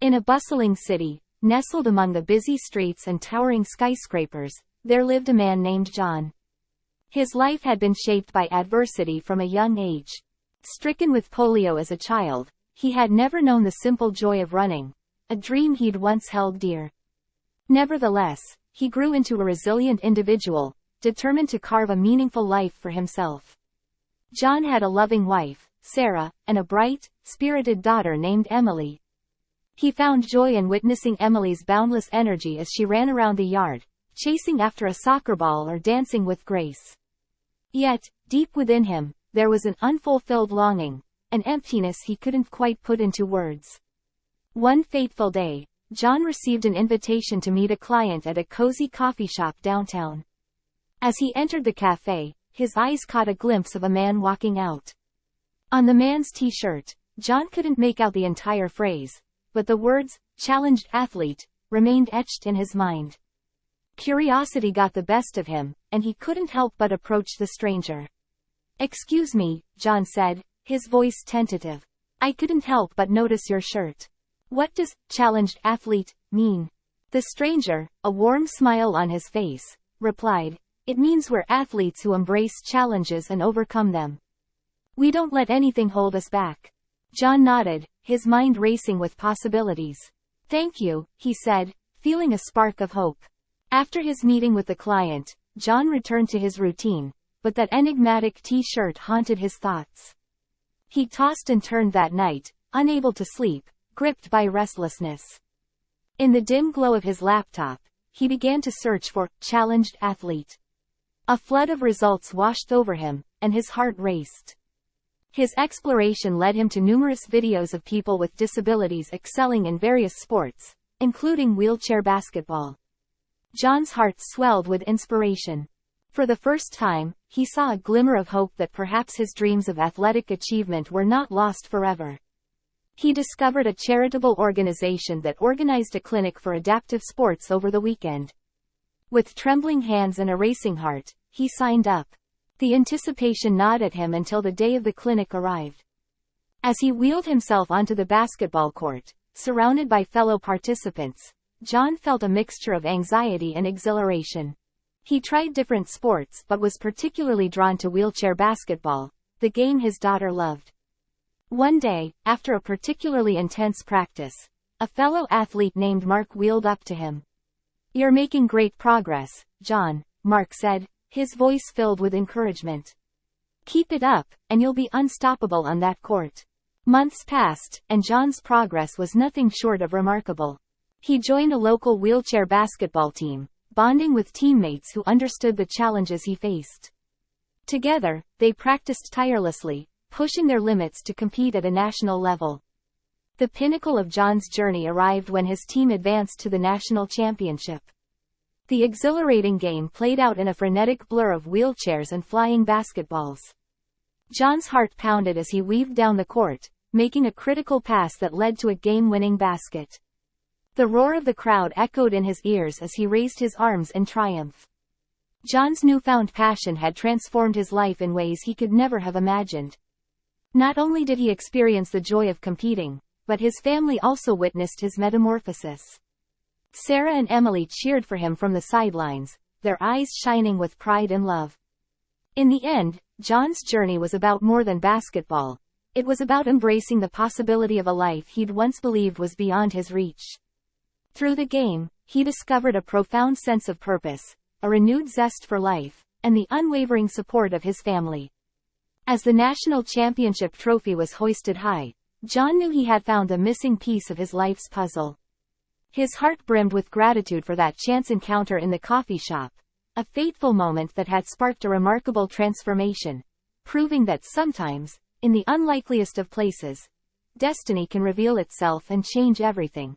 In a bustling city, nestled among the busy streets and towering skyscrapers, there lived a man named John. His life had been shaped by adversity from a young age. Stricken with polio as a child, he had never known the simple joy of running, a dream he'd once held dear. Nevertheless, he grew into a resilient individual, determined to carve a meaningful life for himself. John had a loving wife, Sarah, and a bright, spirited daughter named Emily. He found joy in witnessing Emily's boundless energy as she ran around the yard, chasing after a soccer ball or dancing with grace. Yet, deep within him, there was an unfulfilled longing, an emptiness he couldn't quite put into words. One fateful day, John received an invitation to meet a client at a cozy coffee shop downtown. As he entered the cafe, his eyes caught a glimpse of a man walking out. On the man's t-shirt, John couldn't make out the entire phrase, but the words, "challenged athlete," remained etched in his mind. Curiosity got the best of him, and he couldn't help but approach the stranger. "Excuse me," John said, his voice tentative. "I couldn't help but notice your shirt. What does 'challenged athlete' mean?" The stranger, a warm smile on his face, replied, "It means we're athletes who embrace challenges and overcome them. We don't let anything hold us back." John nodded, his mind racing with possibilities. "Thank you," he said, feeling a spark of hope. After his meeting with the client, John returned to his routine, but that enigmatic t-shirt haunted his thoughts. He tossed and turned that night, unable to sleep, gripped by restlessness. In the dim glow of his laptop, he began to search for "challenged athlete." A flood of results washed over him, and his heart raced. His exploration led him to numerous videos of people with disabilities excelling in various sports, including wheelchair basketball. John's heart swelled with inspiration. For the first time, he saw a glimmer of hope that perhaps his dreams of athletic achievement were not lost forever. He discovered a charitable organization that organized a clinic for adaptive sports over the weekend. With trembling hands and a racing heart, he signed up. The anticipation gnawed at him until the day of the clinic arrived. As he wheeled himself onto the basketball court, surrounded by fellow participants, John felt a mixture of anxiety and exhilaration. He tried different sports but was particularly drawn to wheelchair basketball, the game his daughter loved. One day, after a particularly intense practice, a fellow athlete named Mark wheeled up to him. "You're making great progress, John," Mark said, his voice filled with encouragement. "Keep it up, and you'll be unstoppable on that court." Months passed, and John's progress was nothing short of remarkable. He joined a local wheelchair basketball team, bonding with teammates who understood the challenges he faced. Together, they practiced tirelessly, pushing their limits to compete at a national level. The pinnacle of John's journey arrived when his team advanced to the national championship. The exhilarating game played out in a frenetic blur of wheelchairs and flying basketballs. John's heart pounded as he weaved down the court, making a critical pass that led to a game-winning basket. The roar of the crowd echoed in his ears as he raised his arms in triumph. John's newfound passion had transformed his life in ways he could never have imagined. Not only did he experience the joy of competing, but his family also witnessed his metamorphosis. Sarah and Emily cheered for him from the sidelines, their eyes shining with pride and love. In the end, John's journey was about more than basketball. It was about embracing the possibility of a life he'd once believed was beyond his reach. Through the game, he discovered a profound sense of purpose, a renewed zest for life, and the unwavering support of his family. As the national championship trophy was hoisted high, John knew he had found the missing piece of his life's puzzle. His heart brimmed with gratitude for that chance encounter in the coffee shop, a fateful moment that had sparked a remarkable transformation, proving that sometimes, in the unlikeliest of places, destiny can reveal itself and change everything.